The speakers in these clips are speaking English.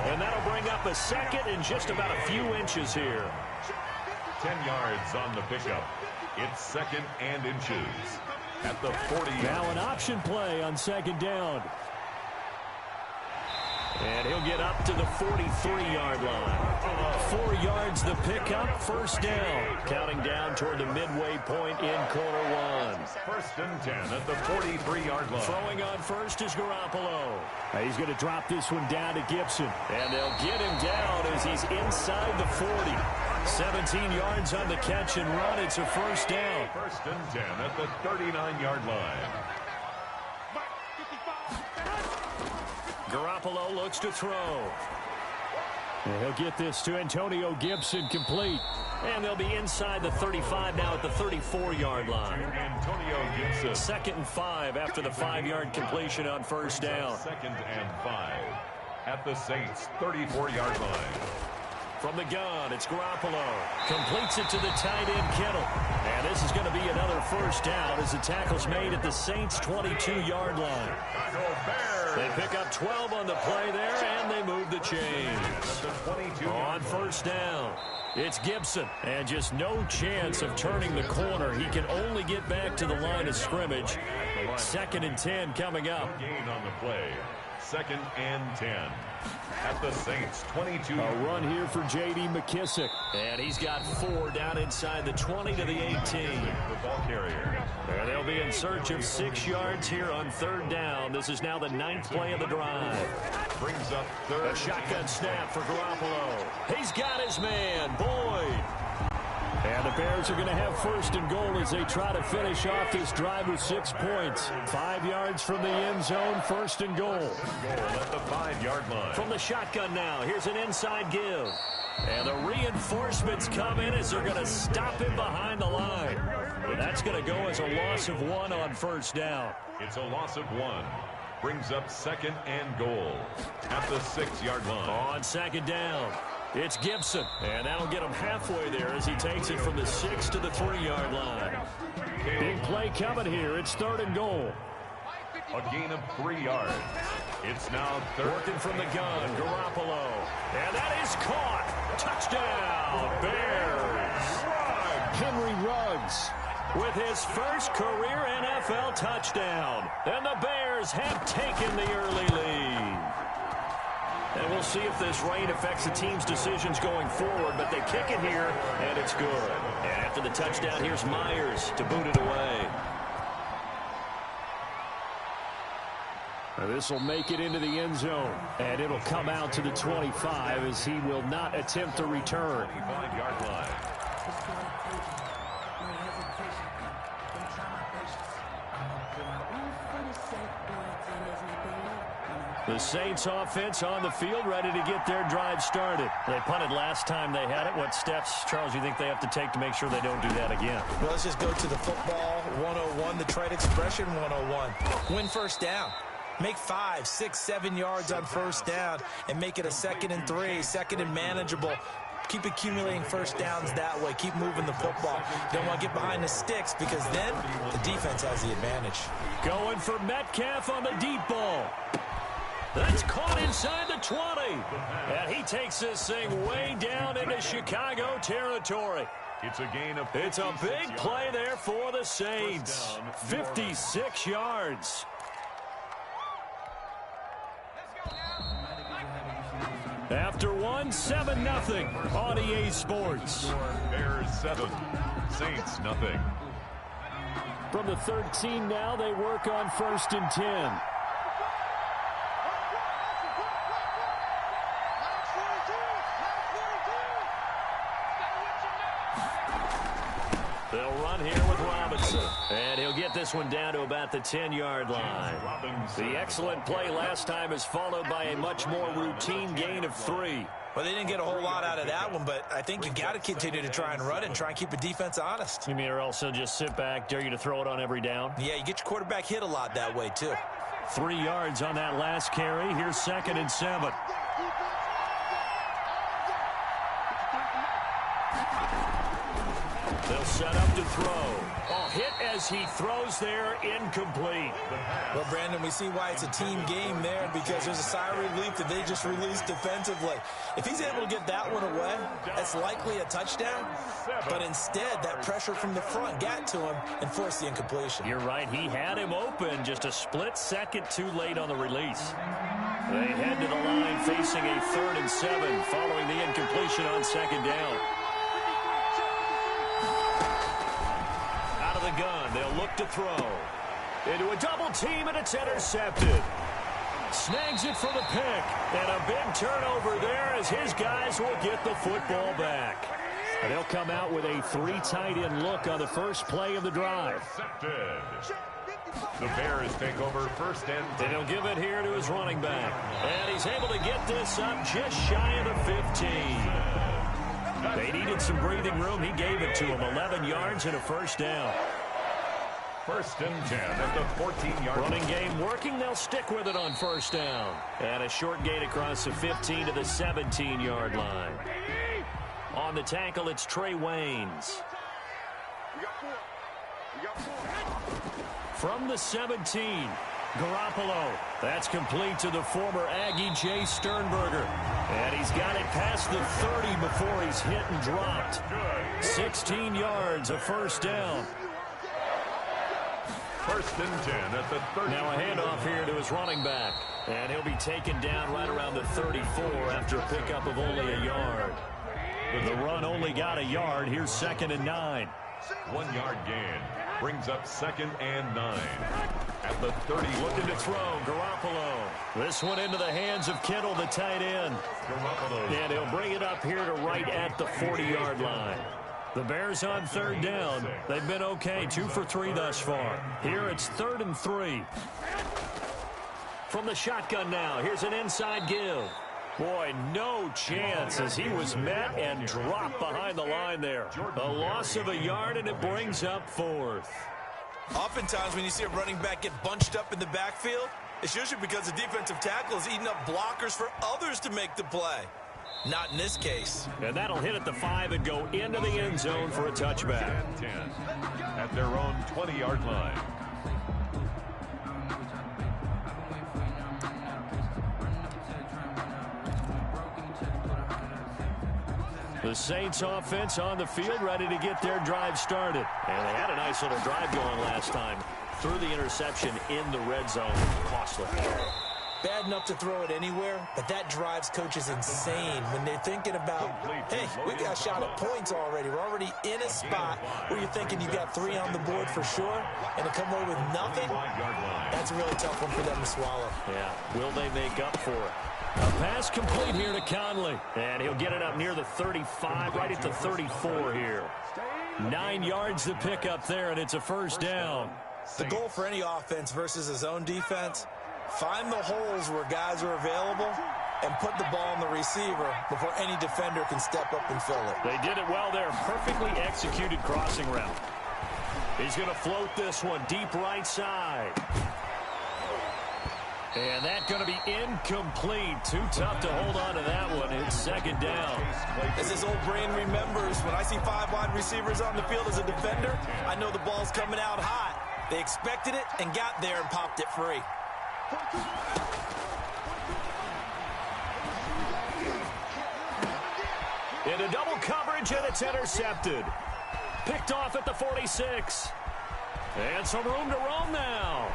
And that'll bring up a second in just about a few inches here. 10 yards on the pickup. It's second and inches at the 40. Now an option play on second down. And he'll get up to the 43-yard line. 4 yards the pickup, first down. Counting down toward the midway point in quarter one. First and 10 at the 43-yard line. Throwing on first is Garoppolo. He's going to drop this one down to Gibson. And they'll get him down as he's inside the 40. 17 yards on the catch and run. It's a first down. First and 10 at the 39-yard line. Garoppolo looks to throw. And he'll get this to Antonio Gibson, complete. And they'll be inside the 35 now at the 34-yard line. Antonio Gibson. Second and 5 after the 5-yard completion on first down. Second and 5 at the Saints' 34-yard line. From the gun, it's Garoppolo. Completes it to the tight end, Kittle. And this is going to be another first down as the tackle's made at the Saints' 22-yard line. They pick up 12 on the play there, and they move the chains. On first down, it's Gibson. And just no chance of turning the corner. He can only get back to the line of scrimmage. Second and 10 coming up. Gain on the play. Second and 10 at the Saints' 22. A run here for J.D. McKissick. And he's got 4 down inside the 20 to the 18. The ball carrier. And they'll be in search of 6 yards here on third down. This is now the 9th play of the drive. Brings up third. A shotgun snap for Garoppolo. He's got his man, Boyd. And the Bears are going to have first and goal as they try to finish off this drive with 6 points. 5 yards from the end zone, first and goal. At the 5-yard line. From the shotgun now, here's an inside give. And the reinforcements come in as they're going to stop him behind the line. And that's going to go as a loss of 1 on first down. It's a loss of 1. Brings up second and goal at the 6-yard line. On second down, it's Gibson. And that'll get him halfway there as he takes it from the 6 to the 3-yard line. Big play coming here. It's third and goal. A gain of 3 yards. It's now third. Working from the gun, Garoppolo. And that is caught. Touchdown, Bears. Henry Ruggs with his first career NFL touchdown. And the Bears have taken the early lead. And we'll see if this rain affects the team's decisions going forward, but they kick it here, and it's good. And after the touchdown, here's Myers to boot it away. This will make it into the end zone, and it'll come out to the 25 as he will not attempt to return. 25-yard line. The Saints offense on the field, ready to get their drive started. They punted last time they had it. What steps, Charles, you think they have to take to make sure they don't do that again? Well, let's just go to the football 101, the trade expression 101. Win first down. Make 5, 6, 7 yards on first down and make it a 2nd and 3, second and manageable. Keep accumulating first downs that way. Keep moving the football. You don't want to get behind the sticks because then the defense has the advantage. Going for Metcalf on the deep ball. That's caught inside the 20. And he takes this thing way down into Chicago territory. It's a gain of 56 It's a big play there for the Saints. 56 yards. After one, 7-0 on EA Sports. Bears 7, Saints nothing. From the 13 now, they work on first and 10. They'll run here with Robinson. And he'll get this one down to about the 10-yard line. The excellent play last time is followed by a much more routine gain of 3. Well, they didn't get a whole lot out of that one, but I think you got to continue to try and run it and try and keep the defense honest. You mean or else he'll just sit back, dare you to throw it on every down? Yeah, you get your quarterback hit a lot that way, too. 3 yards on that last carry. Here's 2nd and 7. They'll set up to throw. Oh, hit as he throws there, incomplete. Well, Brandon, we see why it's a team game there, because there's a sigh of relief that they just released defensively. If he's able to get that one away, that's likely a touchdown. But instead, that pressure from the front got to him and forced the incompletion. You're right. He had him open, just a split second too late on the release. They head to the line facing a 3rd and 7 following the incompletion on 2nd down. Out of the gun, they'll look to throw. Into a double team, and it's intercepted. Snags it for the pick, and a big turnover there as his guys will get the football back. And they'll come out with a 3 tight end look on the first play of the drive. The Bears take over 1st and 10. And he'll give it here to his running back. And he's able to get this up just shy of the 15. They needed some breathing room. He gave it to him. 11 yards and a 1st down. 1st and 10 at the 14-yard line. Running game working. They'll stick with it on 1st down. And a short gain across the 15 to the 17-yard line. On the tackle, it's Trey Waynes. From the 17, Garoppolo. That's complete to the former Aggie, Jay Sternberger. And he's got it past the 30 before he's hit and dropped. 16 yards, a 1st down. 1st and 10 at the 30. Now a handoff here to his running back. And he'll be taken down right around the 34 after a pickup of only a yard. The run only got a yard. Here's 2nd and 9. 1 yard gain. Brings up 2nd and 9. At the 30. Looking to throw, Garoppolo. This one into the hands of Kittle, the tight end. Garoppolo. And he'll bring it up here to right at the 40-yard line. The Bears on 3rd down. They've been okay, 2 for 3 thus far. Here it's 3rd and 3. From the shotgun now, here's an inside give. Boy, no chance as he was met and dropped behind the line there. A loss of a yard, and it brings up 4th. Oftentimes when you see a running back get bunched up in the backfield, it's usually because the defensive tackle is eating up blockers for others to make the play. Not in this case. And that'll hit at the 5 and go into the end zone for a touchback. 10 at their own 20-yard line. The Saints offense on the field, ready to get their drive started. And they had a nice little drive going last time. Threw the interception in the red zone. Costly. Bad enough to throw it anywhere, but that drives coaches insane when they're thinking about, hey, we got a shot at points already. We're already in a spot where you're thinking you got 3 on the board for sure, and to come away with nothing, that's a really tough one for them to swallow. Yeah, will they make up for it? A pass complete here to Conley. And he'll get it up near the 35, right at the 34 here. 9 yards to pick up there, and it's a 1st down. The goal for any offense versus a zone defense, find the holes where guys are available and put the ball on the receiver before any defender can step up and fill it. They did it well there. Perfectly executed crossing route. He's going to float this one deep right side. And that's going to be incomplete. Too tough to hold on to that one. It's 2nd down. As his old brain remembers, when I see 5 wide receivers on the field as a defender, I know the ball's coming out hot. They expected it and got there and popped it free. Into double coverage, and it's intercepted. Picked off at the 46. And some room to roam now.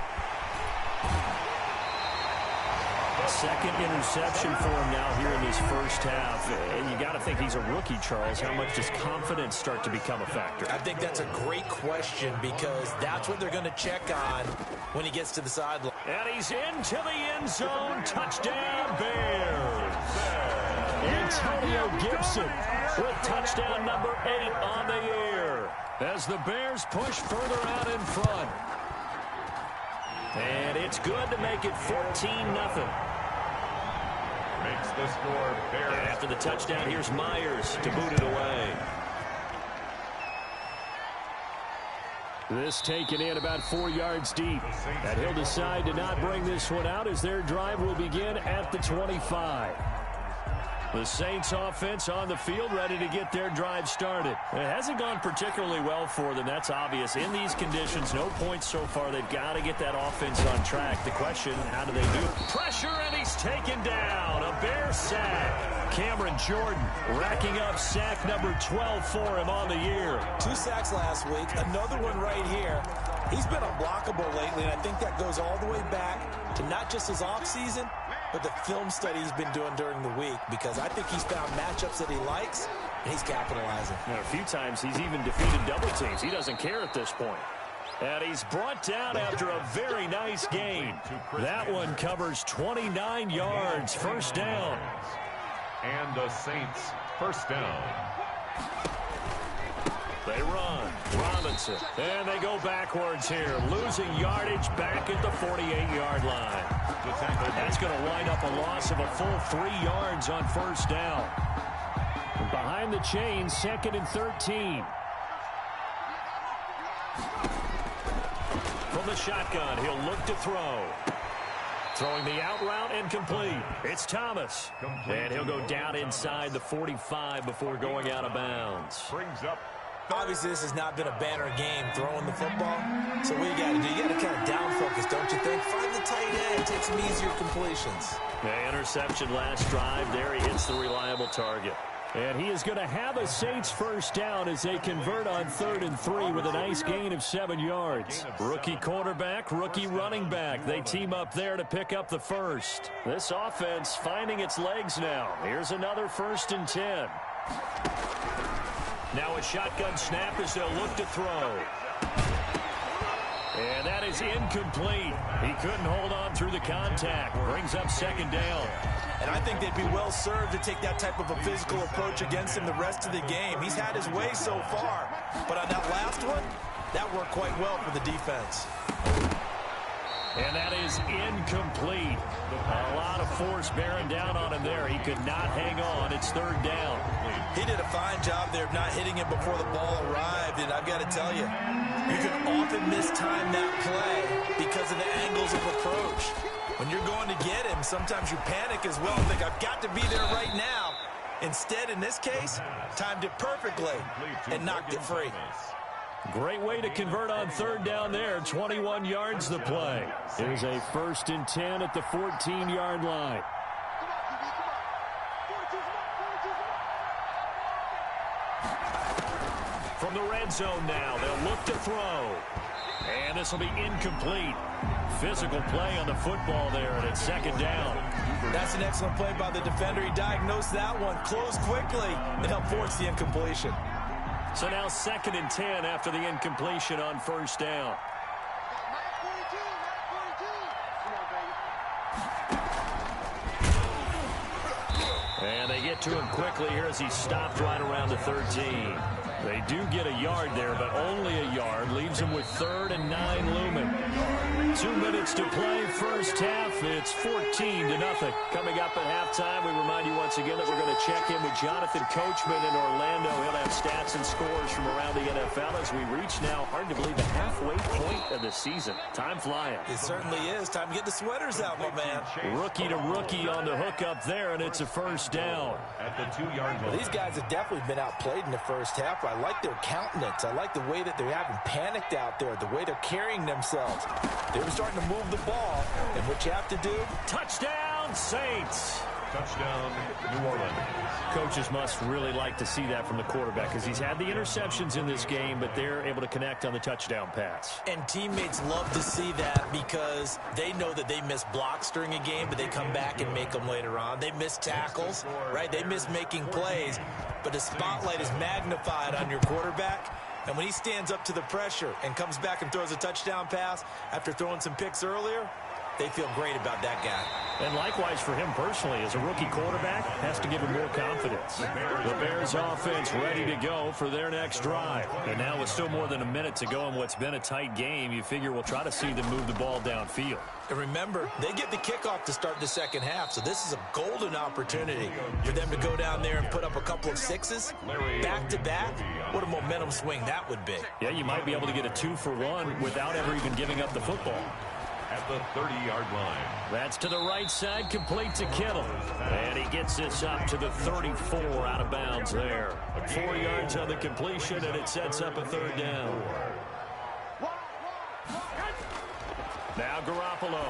Second interception for him now here in this first half. And you got to think he's a rookie, Charles. How much does confidence start to become a factor? I think that's a great question because that's what they're going to check on when he gets to the sideline. And he's into the end zone. Touchdown, Bears. Antonio Gibson with touchdown number 8 on the year as the Bears push further out in front. And it's good to make it 14-0. Makes the score Bears. And after the touchdown, here's Myers to boot it away. This taken in about 4 yards deep. And he'll decide to not bring this one out as their drive will begin at the 25. The Saints offense on the field, ready to get their drive started. It hasn't gone particularly well for them. That's obvious. In these conditions, no points so far. They've got to get that offense on track. The question, how do they do it? Pressure, and he's taken down. A Bear sack. Cameron Jordan racking up sack number 12 for him on the year. 2 sacks last week. Another one right here. He's been unblockable lately, and I think that goes all the way back to not just his offseason, but the film study he's been doing during the week, because I think he's found matchups that he likes, and he's capitalizing. And a few times he's even defeated double teams. He doesn't care at this point. And he's brought down after a very nice gain. That one covers 29 yards, first down. And the Saints first down. They run. Robinson. And they go backwards here. Losing yardage back at the 48-yard line. That's going to wind up a loss of a full 3 yards on first down. And behind the chains, 2nd and 13. From the shotgun, he'll look to throw. Throwing the out route, incomplete. It's Thomas. And he'll go down inside the 45 before going out of bounds. Brings up. Obviously, this has not been a banner game throwing the football. So what you got to do, you got to kind of down focus, don't you think? Find the tight end, take some easier completions. The interception last drive. There he hits the reliable target. And he is going to have a Saints first down as they convert on 3rd and 3 with a nice gain of 7 yards. Rookie quarterback, rookie running back. They team up there to pick up the first. This offense finding its legs now. Here's another 1st and 10. Now a shotgun snap as they'll look to throw. And that is incomplete. He couldn't hold on through the contact. Brings up 2nd down. And I think they'd be well served to take that type of a physical approach against him the rest of the game. He's had his way so far. But on that last one, that worked quite well for the defense. And that is incomplete. A lot of force bearing down on him there. He could not hang on. It's 3rd down. He did a fine job there of not hitting him before the ball arrived. And I've got to tell you, you can often mistime that play because of the angles of approach. When you're going to get him, sometimes you panic as well and think, I've got to be there right now. Instead, in this case, timed it perfectly and knocked it free. Great way to convert on 3rd down there. 21 yards the play. It is a 1st and 10 at the 14-yard line. From the red zone now, they'll look to throw. And this will be incomplete. Physical play on the football there, and it's 2nd down. That's an excellent play by the defender. He diagnosed that one, closed quickly, and helped force the incompletion. So now 2nd and 10 after the incompletion on 1st down. And they get to him quickly here as he stopped right around the 13. They do get a yard there, but only a yard. Leaves them with 3rd and 9 looming. 2 minutes to play, first half. It's 14-0. Coming up at halftime, we remind you once again that we're going to check in with Jonathan Coachman in Orlando. He'll have stats and scores from around the NFL as we reach now, hard to believe, the halfway point of the season. Time flying. It certainly is. Time to get the sweaters out, my man. Rookie to rookie on the hook up there, and it's a first down. At the 2-yard line. Well, these guys have definitely been outplayed in the first half. I like their countenance. I like the way that they haven't panicked out there, the way they're carrying themselves. They're starting to move the ball, and what you have to do... Touchdown, Saints! Touchdown, New Orleans. Coaches must really like to see that from the quarterback because he's had the interceptions in this game, but they're able to connect on the touchdown pass. And teammates love to see that because they know that they miss blocks during a game, but they come back and make them later on. They miss tackles, right? They miss making plays, but the spotlight is magnified on your quarterback. And when he stands up to the pressure and comes back and throws a touchdown pass after throwing some picks earlier, they feel great about that guy. And likewise for him personally, as a rookie quarterback, has to give him more confidence. The Bears offense ready to go for their next drive. And now with still more than a minute to go in what's been a tight game, you figure we'll try to see them move the ball downfield. And remember, they get the kickoff to start the second half, so this is a golden opportunity for them to go down there and put up a couple of sixes back-to-back. What a momentum swing that would be. Yeah, you might be able to get a 2-for-1 without ever even giving up the football. at the 30-yard line. That's to the right side, complete to Kittle. And he gets this up to the 34 out of bounds there. 4 yards on the completion, and it sets up a third down. Now Garoppolo.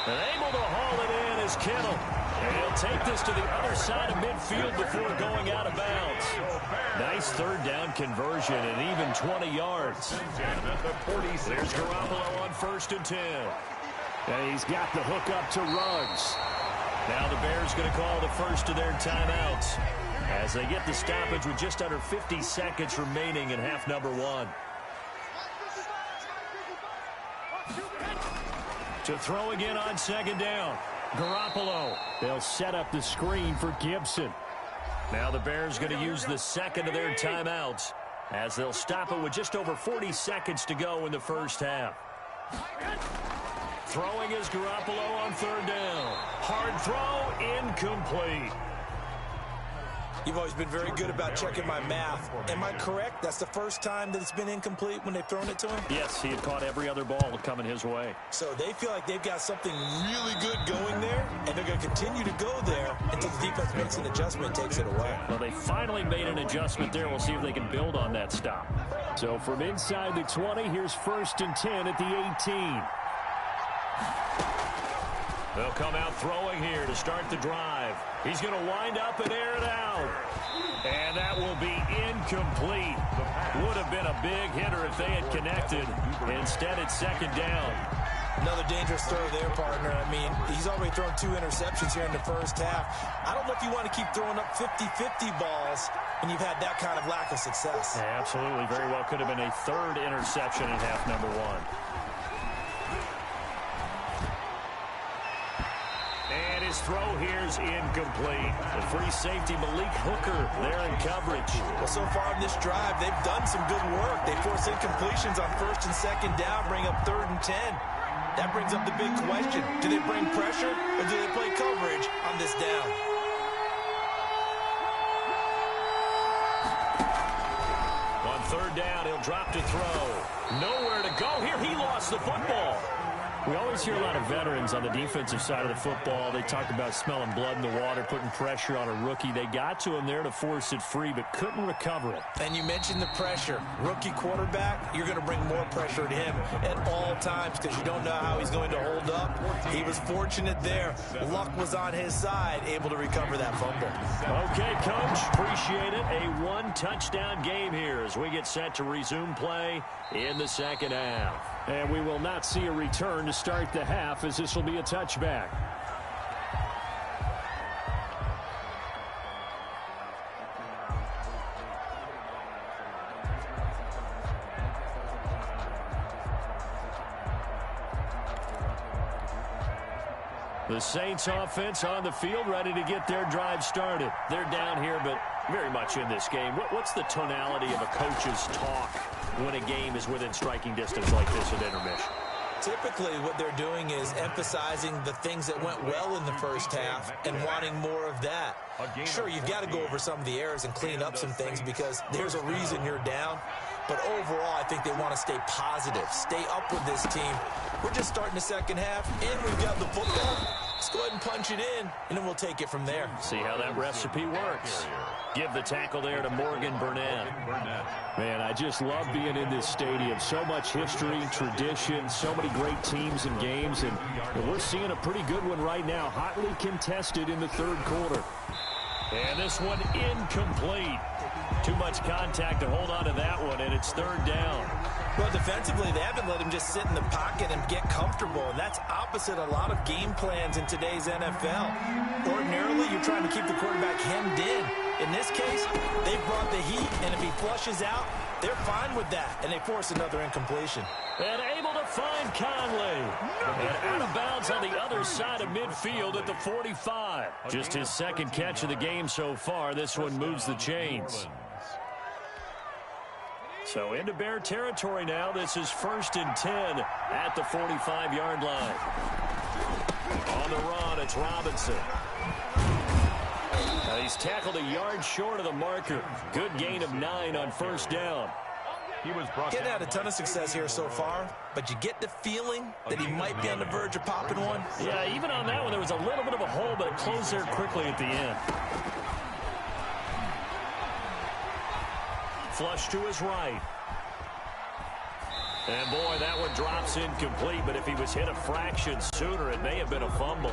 And able to haul it in is Kittle. And he'll take this to the other side of midfield before going out of bounds. Nice third down conversion and even 20 yards. There's Garoppolo on 1st and 10. And he's got the hook up to Ruggs. Now the Bears going to call the first of their timeouts as they get the stoppage with just under 50 seconds remaining in half number 1. To throw again on 2nd down. Garoppolo. They'll set up the screen for Gibson. Now the Bears going to use the second of their timeouts as they'll stop it with just over 40 seconds to go in the first half. Throwing is Garoppolo on 3rd down. Hard throw, incomplete. You've always been very good about checking my math. Am I correct? That's the first time that it's been incomplete when they've thrown it to him? Yes, he had caught every other ball coming his way. So they feel like they've got something really good going there, and they're going to continue to go there until the defense makes an adjustment and takes it away. Well, they finally made an adjustment there. We'll see if they can build on that stop. So from inside the 20, here's 1st and 10 at the 18. They'll come out throwing here to start the drive. He's going to wind up and air it out. And that will be incomplete. Would have been a big hitter if they had connected. Instead, it's 2nd down. Another dangerous throw there, partner. I mean, he's already thrown 2 interceptions here in the first half. I don't know if you want to keep throwing up 50-50 balls when you've had that kind of lack of success. Yeah, absolutely. Very well could have been a 3rd interception in half number 1. And his throw here is incomplete. The free safety, Malik Hooker, there in coverage. Well, so far in this drive, they've done some good work. They force incompletions on 1st and 2nd down, bring up 3rd and 10. That brings up the big question. Do they bring pressure, or do they play coverage on this down? On 3rd down, he'll drop to throw. Nowhere to go here. He lost the football. We always hear a lot of veterans on the defensive side of the football. They talk about smelling blood in the water, putting pressure on a rookie. They got to him there to force it free, but couldn't recover it. And you mentioned the pressure. Rookie quarterback, you're going to bring more pressure at him at all times because you don't know how he's going to hold up. He was fortunate there. Luck was on his side, able to recover that fumble. Okay, Coach, appreciate it. A 1-touchdown game here as we get set to resume play in the second half. And we will not see a return to start the half as this will be a touchback. The Saints offense on the field ready to get their drive started. They're down here, but very much in this game. What's the tonality of a coach's talk when a game is within striking distance like this at intermission? Typically, what they're doing is emphasizing the things that went well in the first half and wanting more of that. Sure, you've got to go over some of the errors and clean up some things because there's a reason you're down. But overall, I think they want to stay positive, stay up with this team. We're just starting the second half, and we've got the football. Let's go ahead and punch it in, and then we'll take it from there. See how that recipe works. Give the tackle there to Morgan Burnett. Man, I just love being in this stadium. So much history, tradition, so many great teams and games, and we're seeing a pretty good one right now, hotly contested in the third quarter. And this one incomplete. Too much contact to hold on to that one, and it's 3rd down. Well, defensively, they haven't let him just sit in the pocket and get comfortable, and that's opposite a lot of game plans in today's NFL. Ordinarily, you're trying to keep the quarterback hemmed in. In this case, they brought the heat, and if he flushes out, they're fine with that, and they force another incompletion. And able to find Conley. And out of bounds on the other side of midfield at the 45. Just his 2nd catch of the game so far. This one moves the chains. So into Bear territory now. This is 1st and 10 at the 45-yard line. On the run, it's Robinson. He's tackled a yard short of the marker. Good gain of 9 on 1st down. He was brought Getting had a ton of success here so far, but you get the feeling that he might be on the verge of popping one. Yeah, even on that one, there was a little bit of a hole, but it closed there quickly at the end. Flush to his right. And, boy, that one drops incomplete, but if he was hit a fraction sooner, it may have been a fumble.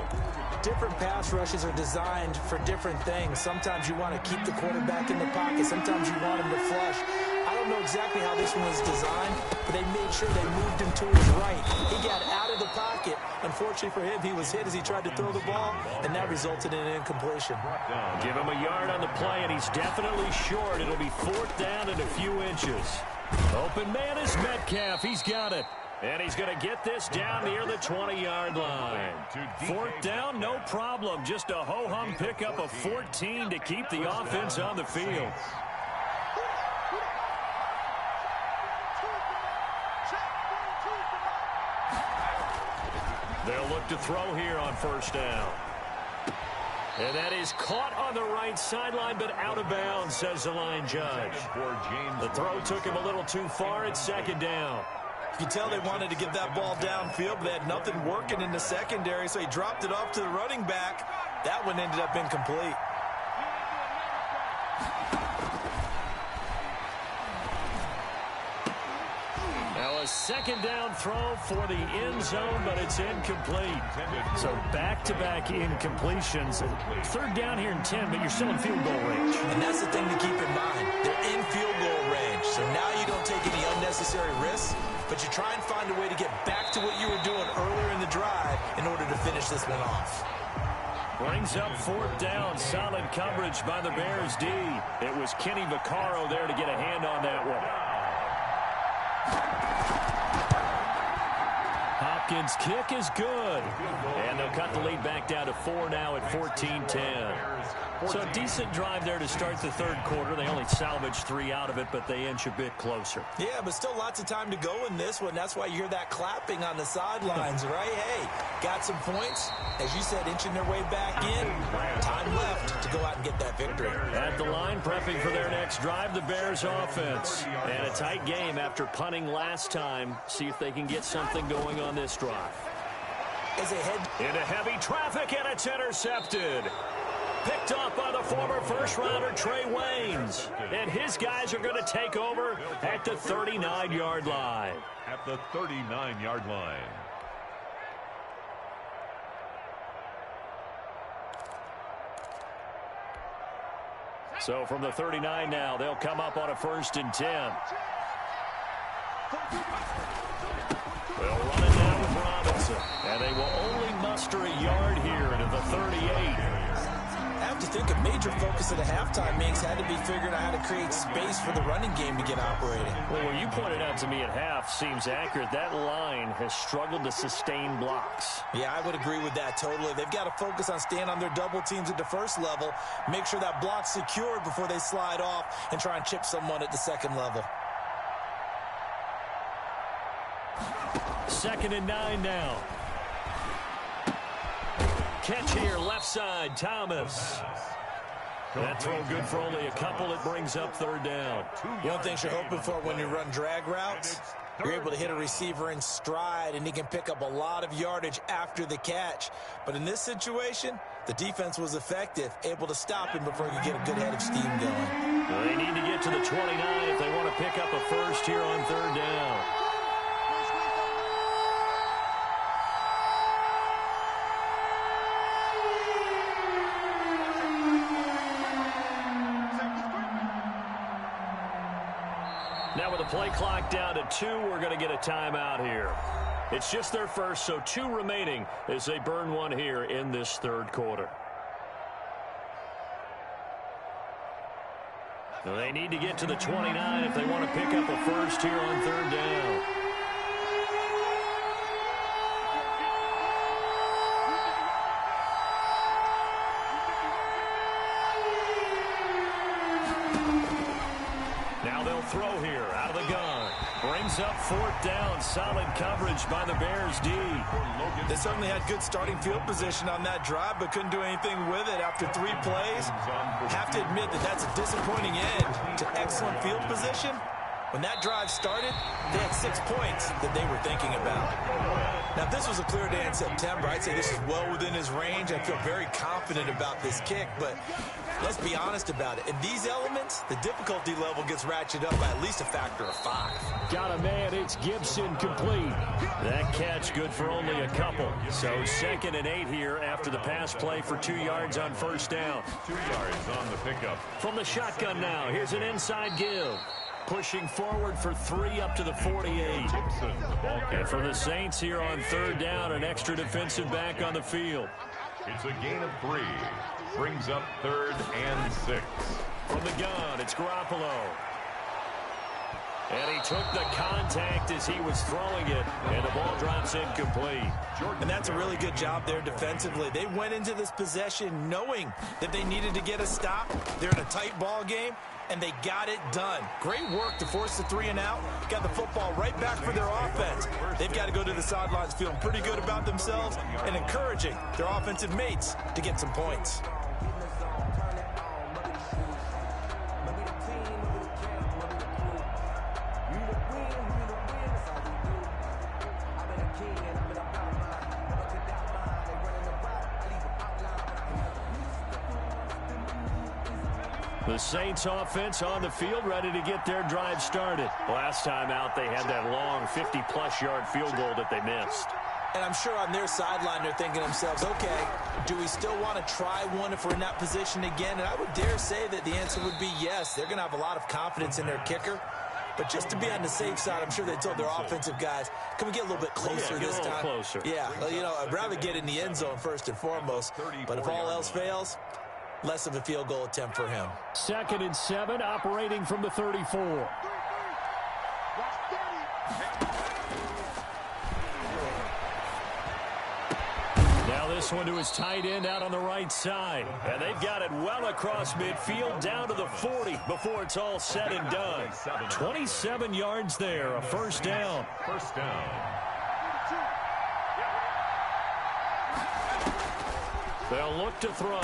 Different pass rushes are designed for different things. Sometimes you want to keep the quarterback in the pocket. Sometimes you want him to flush. I don't know exactly how this one was designed, but they made sure they moved him to his right. He got out of the pocket. Unfortunately for him, he was hit as he tried to throw the ball, and that resulted in an incompletion. Give him a yard on the play, and he's definitely short. It'll be 4th down and a few inches. Open man is Metcalf. He's got it. And he's going to get this down near the 20-yard line. 4th down, no problem. Just a ho-hum pickup of 14 to keep the offense on the field. They'll look to throw here on 1st down. And that is caught on the right sideline, but out of bounds, says the line judge. The throw took him a little too far. It's 2nd down. You can tell they wanted to get that ball downfield, but they had nothing working in the secondary, so he dropped it off to the running back. That one ended up incomplete. Now a 2nd down throw for the end zone, but it's incomplete. So back-to-back incompletions. 3rd down here in 10, but you're still in field goal range. And that's the thing to keep in mind. They're in field goal range, so now you don't take any unnecessary risks, but you try and find a way to get back to what you were doing earlier in the drive in order to finish this one off. Brings up 4th down. Solid coverage by the Bears D. It was Kenny Vaccaro there to get a hand on that one. Hopkins' kick is good. And they'll cut the lead back down to 4 now at 14-10. So a decent drive there to start the 3rd quarter. They only salvaged 3 out of it, but they inch a bit closer. Yeah, but still lots of time to go in this one. That's why you hear that clapping on the sidelines, right? Hey, got some points. As you said, inching their way back in. Time left to go out and get that victory. At the line, prepping for their next drive, the Bears offense. And a tight game after punting last time. See if they can get something going on this drive. As they head into heavy traffic, and it's intercepted. Picked off by the former first-rounder Trey Waynes. And his guys are going to take over at the 39-yard line. At the 39-yard line. So from the 39 now, they'll come up on a 1st and 10. They'll run it down with Robinson. And they will only muster a yard here to the 38. I have to think a major focus of the halftime mix had to be figuring out how to create space for the running game to get operating. Well, what you pointed out to me at half seems accurate. That line has struggled to sustain blocks. Yeah, I would agree with that totally. They've got to focus on staying on their double teams at the 1st level, make sure that block's secured before they slide off and try and chip someone at the 2nd level. 2nd and 9 now. Catch here, left side, Thomas. That throw good for only a couple. It brings up 3rd down. One thing you're hoping for when you run drag routes, you're able to hit a receiver in stride, and he can pick up a lot of yardage after the catch. But in this situation, the defense was effective, able to stop him before he could get a good head of steam going. Well, they need to get to the 29 if they want to pick up a 1st here on 3rd down. Now with the play clock down to 2, we're going to get a timeout here. It's just their first, so 2 remaining as they burn one here in this 3rd quarter. Now they need to get to the 29 if they want to pick up a 1st here on 3rd down. Now they'll throw here out of the gun. Brings up 4th down. Solid coverage by the Bears D. They certainly had good starting field position on that drive, but couldn't do anything with it after 3 plays. Have to admit that that's a disappointing end to excellent field position, When that drive started, they had 6 points that they were thinking about. Now, if this was a clear day in September, I'd say this is well within his range. I feel very confident about this kick, but let's be honest about it. In these elements, the difficulty level gets ratcheted up by at least a factor of 5. Got a man, it's Gibson, complete. That catch good for only a couple. So 2nd and 8 here after the pass play for 2 yards on first down. 2 yards on the pickup. From the shotgun now, here's an inside give. Pushing forward for 3 up to the 48. And for the Saints here on 3rd down, an extra defensive back on the field. It's a gain of 3. Brings up 3rd and 6. From the gun, it's Garoppolo. And he took the contact as he was throwing it, and the ball drops incomplete. And that's a really good job there defensively. They went into this possession knowing that they needed to get a stop. They're in a tight ball game, and they got it done. Great work to force the 3 and out. Got the football right back for their offense. They've got to go to the sidelines feeling pretty good about themselves and encouraging their offensive mates to get some points. The Saints offense on the field, ready to get their drive started. Last time out, they had that long 50-plus yard field goal that they missed. And I'm sure on their sideline, they're thinking to themselves, okay, do we still want to try one if we're in that position again? And I would dare say that the answer would be yes. They're going to have a lot of confidence in their kicker. But just to be on the safe side, I'm sure they told their offensive guys, can we get a little bit closer this time? Closer. Yeah, well, you know, I'd rather get in the end zone first and foremost. But if all else fails, less of a field goal attempt for him. 2nd and 7, operating from the 34. Now this one to his tight end out on the right side. And they've got it well across midfield down to the 40 before it's all said and done. 27 yards there, a first down. First down. They'll look to throw.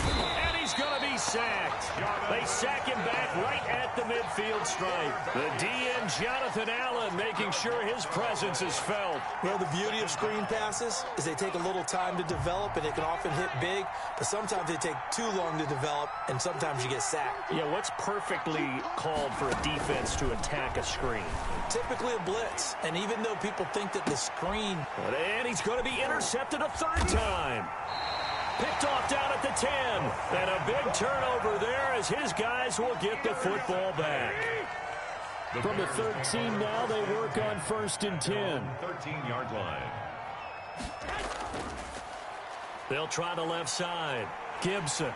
And he's going to be sacked. They sack him back right at the midfield stripe. The DN, Jonathan Allen, making sure his presence is felt. Well, the beauty of screen passes is they take a little time to develop, and they can often hit big, but sometimes they take too long to develop, and sometimes you get sacked. Yeah, what's perfectly called for a defense to attack a screen? Typically a blitz, and even though people think that the screen... And he's going to be intercepted a 3rd time. Picked off down at the 10. And a big turnover there as his guys will get the football back. From the 13 now, they work on 1st and 10. 13-yard line. They'll try the left side. Gibson.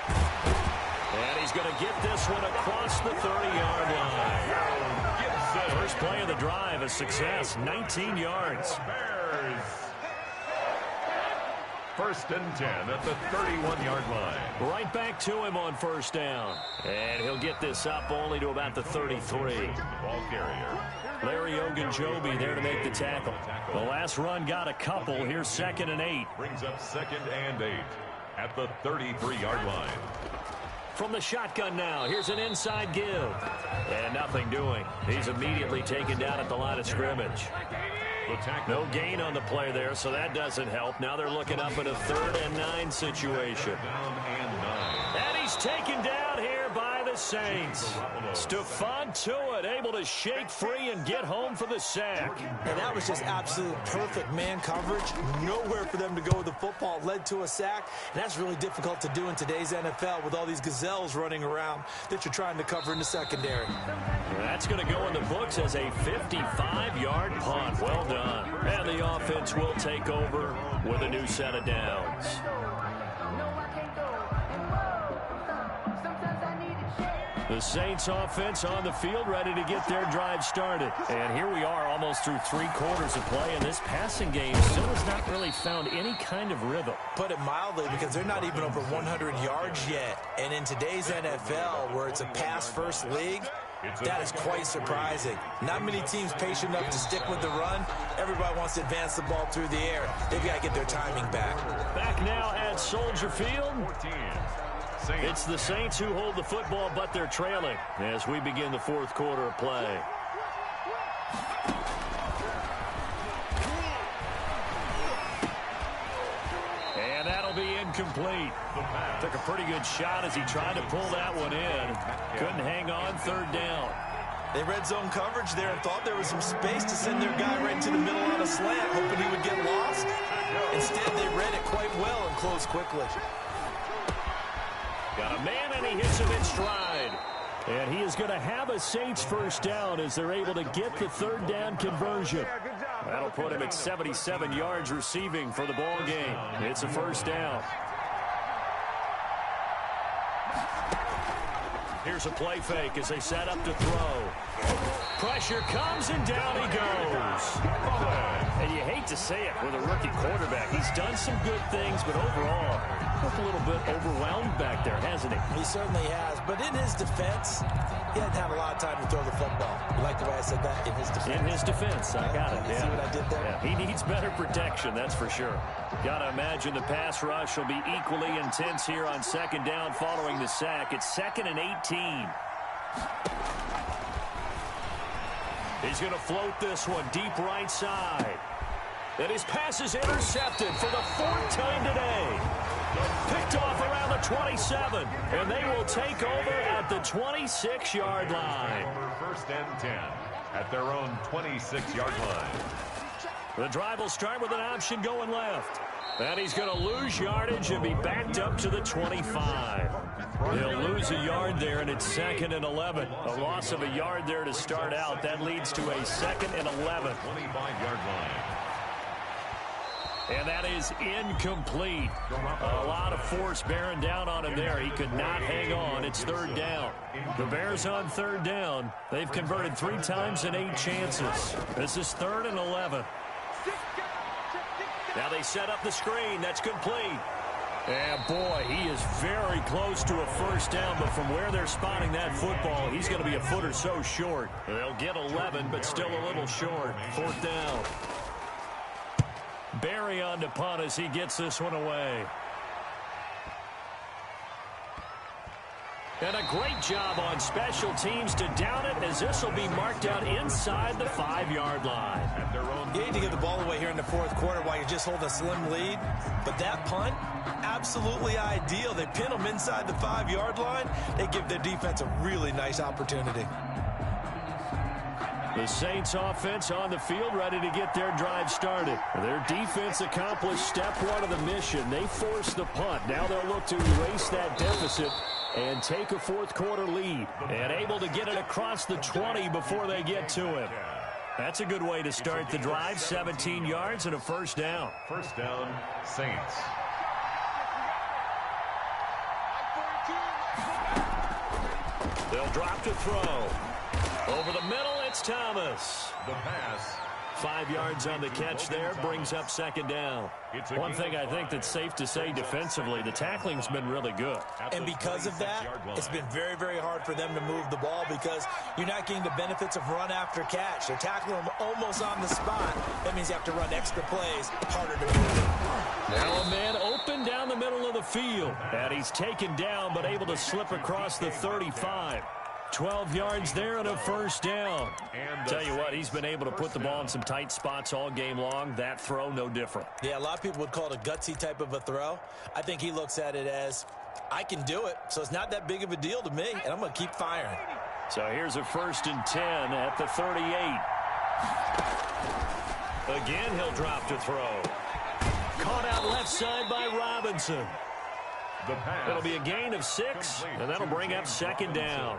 And he's going to get this one across the 30-yard line. Gibson. First play of the drive, a success, 19 yards. Bears. 1st and 10 at the 31-yard line. Right back to him on 1st down. And he'll get this up only to about the 33. The ball carrier. Larry Ogunjobi there to make the tackle. The last run got a couple. Here's 2nd and 8. Brings up 2nd and 8 at the 33-yard line. From the shotgun now, here's an inside give. And nothing doing. He's immediately taken down at the line of scrimmage. No gain on the play there, so that doesn't help. Now they're looking up at a 3rd and 9 situation. Down and 9. And he's taken down here by the Saints. Stephon Tuitt able to shake free and get home for the sack. And that was just absolute perfect man coverage. Nowhere for them to go with the football. Led to a sack. And that's really difficult to do in today's NFL with all these gazelles running around that you're trying to cover in the secondary. That's going to go in the books as a 55-yard punt. Well done. And the offense will take over with a new set of downs. The Saints offense on the field ready to get their drive started. And here we are almost through 3 quarters of play, and this passing game still has not really found any kind of rhythm. Put it mildly, because they're not even over 100 yards yet. And in today's NFL, where it's a pass-first league, that is quite surprising. Not many teams patient enough to stick with the run. Everybody wants to advance the ball through the air. They've got to get their timing back. Back now at Soldier Field. Saints. It's the Saints who hold the football, but they're trailing as we begin the fourth quarter of play. And that'll be incomplete. Took a pretty good shot as he tried to pull that one in. Couldn't hang on, third down. They read zone coverage there and thought there was some space to send their guy right into the middle on a slant, hoping he would get lost. Instead, they read it quite well and closed quickly. Got a man, and he hits him in stride. And he is going to have a Saints first down as they're able to get the third down conversion. That'll put him at 77 yards receiving for the ball game. It's a first down. Here's a play fake as they set up to throw. Pressure comes, and down he goes. And you hate to say it with a rookie quarterback. He's done some good things, but overall, looked a little bit overwhelmed back there, hasn't he? He certainly has, but in his defense, he hadn't had a lot of time to throw the football. You like the way I said that? In his defense. In his defense, I got it. You see what I did there? Yeah, he needs better protection, that's for sure. Got to imagine the pass rush will be equally intense here on second down following the sack. It's 2nd and 18. He's going to float this one deep right side. And his pass is intercepted for the 4th time today. Picked off around the 27, and they will take over at the 26-yard line. First and 10 at their own 26-yard line. The drive will start with an option going left. And he's going to lose yardage and be backed up to the 25. He'll lose a yard there, and it's 2nd and 11. A loss of a yard there to start out. That leads to a 2nd and 11. 25-yard line. And that is incomplete. A lot of force bearing down on him there. He could not hang on. It's third down. The Bears on third down. They've converted 3 times in 8 chances. This is 3rd and 11. Now they set up the screen. That's complete. And, boy, he is very close to a first down, but from where they're spotting that football, he's going to be a foot or so short. They'll get 11, but still a little short. 4th down. Barry on to punt as he gets this one away. And a great job on special teams to down it, as this will be marked out inside the 5-yard line. You hate to give the ball away here in the fourth quarter while you just hold a slim lead, but that punt, absolutely ideal. They pin them inside the 5-yard line. They give their defense a really nice opportunity. The Saints offense on the field, ready to get their drive started. Their defense accomplished step 1 of the mission. They forced the punt. Now they'll look to erase that deficit and take a fourth quarter lead. And able to get it across the 20 before they get to him. That's a good way to start the drive. 17 yards and a first down. First down, Saints. They'll drop to throw. Over the middle, it's Thomas. The pass. 5 yards on the catch there, brings up second down. One thing I think that's safe to say defensively, the tackling's been really good. And because of that, it's been very, very hard for them to move the ball because you're not getting the benefits of run after catch. They're tackling them almost on the spot. That means you have to run extra plays, harder to move. Now a man open down the middle of the field. And he's taken down, but able to slip across the 35. 12 yards there and a first down. Tell you what, he's been able to put the ball in some tight spots all game long. That throw, no different. Yeah, a lot of people would call it a gutsy type of a throw. I think he looks at it as, I can do it, so it's not that big of a deal to me, and I'm going to keep firing. So here's a 1st and 10 at the 38. Again, he'll drop to throw. Caught out left side by Robinson. It'll be a gain of 6, and that'll bring up second down.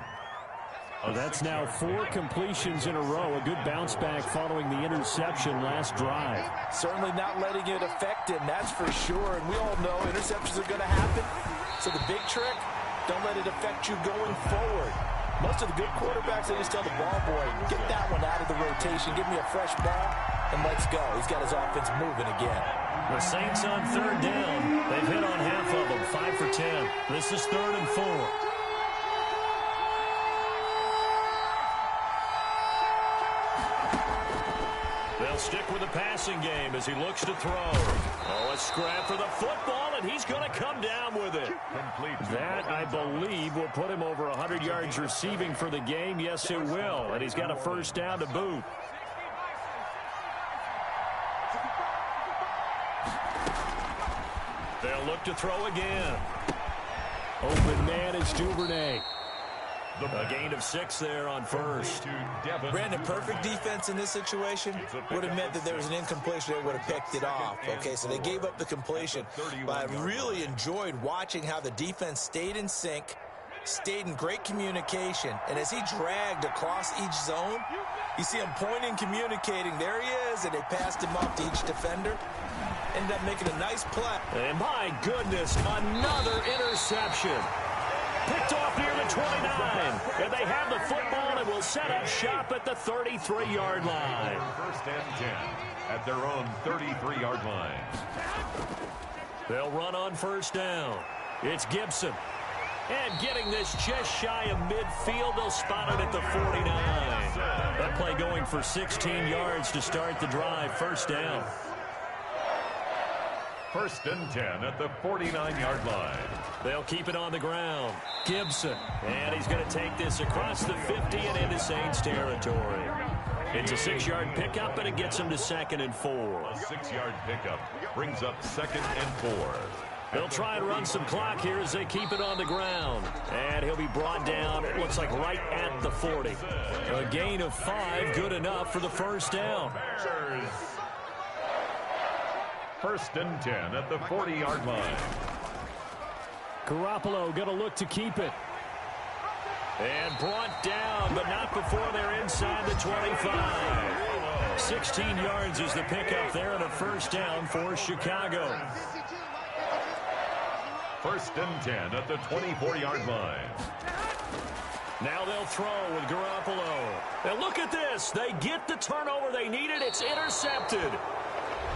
Well, that's now 4 completions in a row. A good bounce back following the interception last drive. Certainly not letting it affect him, that's for sure. And we all know interceptions are going to happen. So the big trick, don't let it affect you going forward. Most of the good quarterbacks, they just tell the ball boy, get that one out of the rotation, give me a fresh ball, and let's go. He's got his offense moving again. The Saints on third down. They've hit on half of them, 5 for 10. This is 3rd and 4. They'll stick with the passing game as he looks to throw. Oh, a scrap for the football, and he's going to come down with it. Complete. That, I believe, will put him over 100 yards receiving for the game. Yes, it will. And he's got a first down to boot. They'll look to throw again. Open man is Duvernay. A gain of 6 there on first. Brandon, perfect defense in this situation would have meant that there was an incompletion. They would have picked it off. Okay, so they gave up the completion. But I really enjoyed watching how the defense stayed in sync, stayed in great communication. And as he dragged across each zone, you see him pointing, communicating. There he is, and they passed him off to each defender. Ended up making a nice play. And my goodness, another interception. Picked off near the 29. And they have the football and will set up shop at the 33-yard line. First and 10 at their own 33-yard line. They'll run on first down. It's Gibson. And getting this just shy of midfield, they'll spot it at the 49. That play going for 16 yards to start the drive. First down. First and 10 at the 49-yard line. They'll keep it on the ground. Gibson. And he's going to take this across the 50 and into Saints territory. It's a 6-yard pickup, and it gets him to 2nd and 4. A 6-yard pickup brings up 2nd and 4. They'll try and run some clock here as they keep it on the ground. And he'll be brought down, it looks like right at the 40. A gain of 5, good enough for the first down. First and 10 at the 40-yard line. Garoppolo going to look to keep it. And brought down, but not before they're inside the 25. 16 yards is the pickup there, and a first down for Chicago. First and 10 at the 24-yard line. Now they'll throw with Garoppolo. And look at this. They get the turnover they needed. It's intercepted.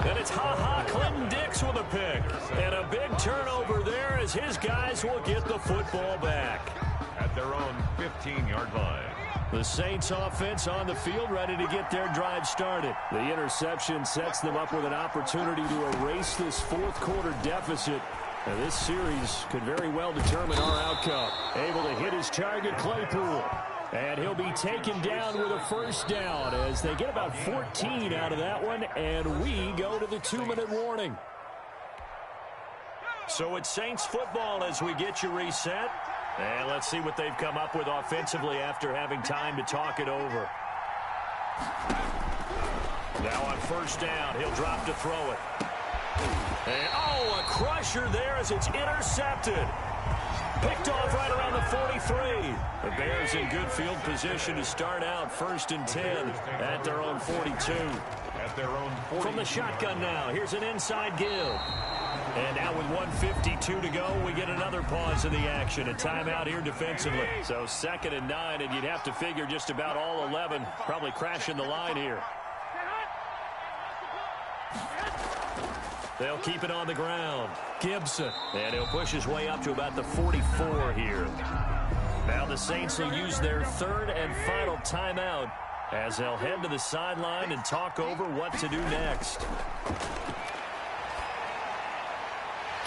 And it's Clinton Dix with a pick. And a big turnover there as his guys will get the football back. At their own 15-yard line. The Saints offense on the field ready to get their drive started. The interception sets them up with an opportunity to erase this fourth quarter deficit. And this series could very well determine our outcome. Able to hit his target, Claypool. And he'll be taken down with a first down as they get about 14 out of that one, and we go to the 2-minute warning. So it's Saints football as we get you reset. And let's see what they've come up with offensively after having time to talk it over. Now on first down, he'll drop to throw it. And, a crusher there as it's intercepted. Picked off right around the 43. The Bears in good field position to start out 1st and 10 at their own 42. At their own 42. From the shotgun now, here's an inside give. And now with 1:52 to go, we get another pause in the action. A timeout here defensively. So 2nd and 9, and you'd have to figure just about all 11 probably crashing the line here. They'll keep it on the ground. Gibson. And he'll push his way up to about the 44 here. Now the Saints will use their 3rd and final timeout as they'll head to the sideline and talk over what to do next.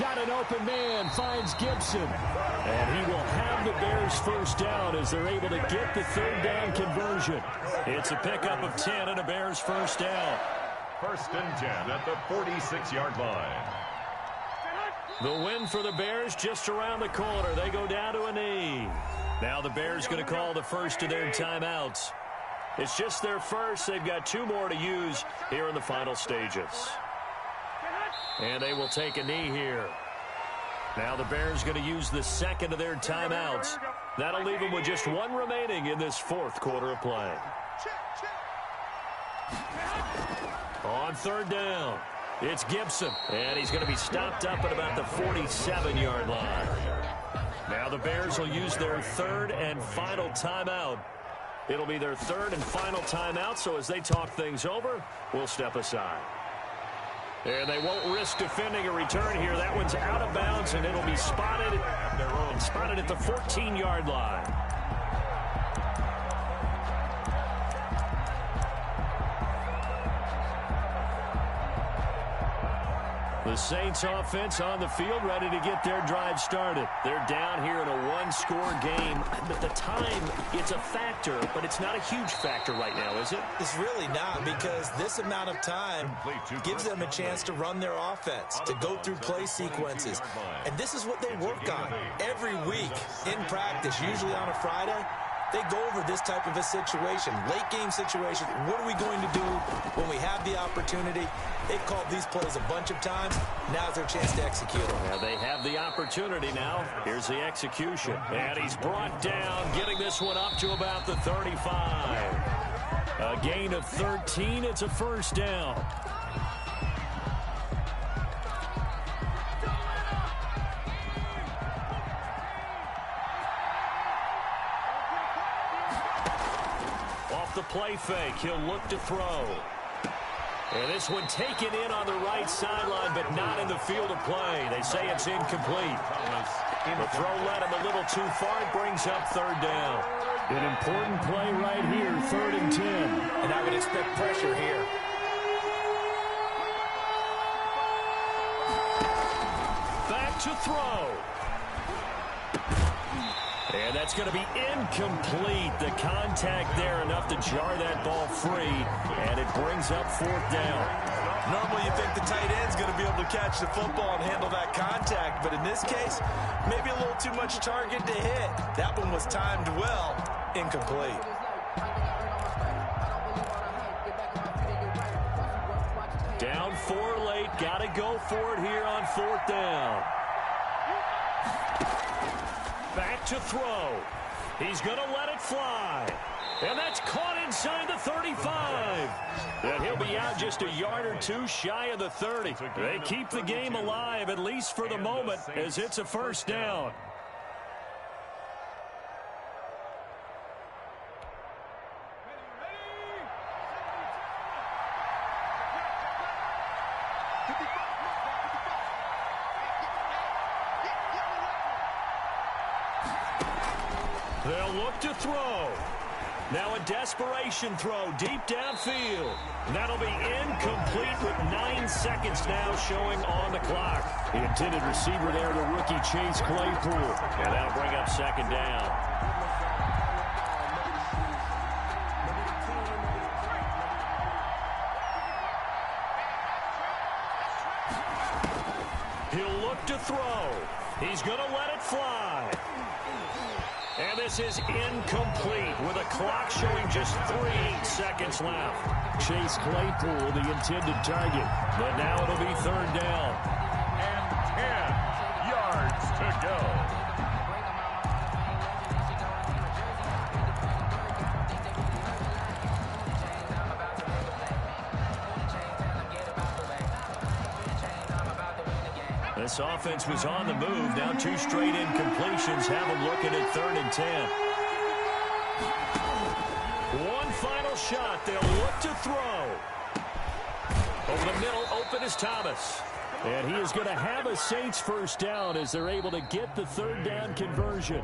Got an open man, finds Gibson. And he will have the Bears first down as they're able to get the 3rd down conversion. It's a pickup of 10 and a Bears first down. First and 10 at the 46-yard line. The win for the Bears just around the corner. They go down to a knee. Now the Bears going to call the first of their timeouts. It's just their first. They've got 2 more to use here in the final stages. And they will take a knee here. Now the Bears going to use the 2nd of their timeouts. That'll leave them with just 1 remaining in this 4th quarter of play. On 3rd down, it's Gibson, and he's going to be stopped up at about the 47-yard line. Now the Bears will use their 3rd and final timeout. It'll be their 3rd and final timeout, so as they talk things over, we'll step aside. And they won't risk defending a return here. That one's out of bounds, and it'll be spotted at the 14-yard line. The Saints offense on the field, ready to get their drive started. They're down here in a one-score game. But the time, it's a factor, but it's not a huge factor right now, is it? It's really not, because this amount of time gives them a chance to run their offense, to go through play sequences. And this is what they work on every week in practice, usually on a Friday. They go over this type of a situation, late game situation. What are we going to do when we have the opportunity? They've called these plays a bunch of times. Now's their chance to execute them. Yeah, they have the opportunity now. Here's the execution. And he's brought down, getting this one up to about the 35. A gain of 13. It's a first down. The play fake. He'll look to throw. And this one taken in on the right sideline, but not in the field of play. They say it's incomplete. The throw led him a little too far. It brings up third down. An important play right here, 3rd and 10. And I would expect pressure here. Back to throw. And that's going to be incomplete. The contact there enough to jar that ball free, and it brings up 4th down. Normally you think the tight end's going to be able to catch the football and handle that contact, but in this case, maybe a little too much target to hit. That one was timed well, incomplete. Down 4 late, got to go for it here on 4th down. Back to throw. He's going to let it fly. And that's caught inside the 35. And he'll be out just a yard or two shy of the 30. They keep the game alive, at least for the moment, as it's a first down. They'll look to throw. Now a desperation throw deep downfield. That'll be incomplete with 9 seconds now showing on the clock. The intended receiver there, the rookie Chase Claypool. And that'll bring up 2nd down. He'll look to throw. He's going to let it fly. And this is incomplete with a clock showing just 3 seconds left. Chase Claypool, the intended target. But now it'll be 3rd down. And 10 yards to go. This offense was on the move. Now 2 straight incompletions have them looking at 3rd and 10. One final shot. They'll look to throw. Over the middle, open is Thomas. And he is going to have a Saints first down as they're able to get the 3rd down conversion.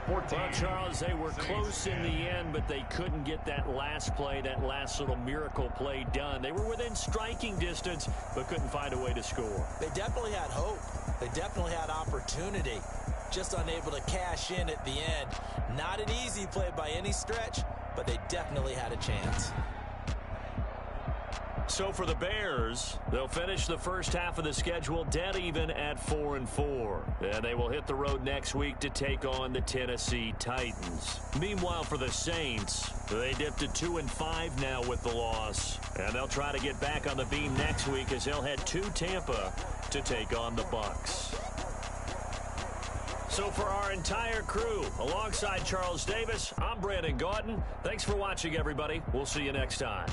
Well, Charles, they were close in the end, but they couldn't get that last play, that last little miracle play done. They were within striking distance, but couldn't find a way to score. They definitely had hope. They definitely had opportunity. Just unable to cash in at the end. Not an easy play by any stretch, but they definitely had a chance. So for the Bears, they'll finish the first half of the schedule dead even at 4-4. And they will hit the road next week to take on the Tennessee Titans. Meanwhile, for the Saints, they dipped to 2-5 now with the loss. And they'll try to get back on the beam next week as they'll head to Tampa to take on the Bucs. So for our entire crew, alongside Charles Davis, I'm Brandon Gaudin. Thanks for watching, everybody. We'll see you next time.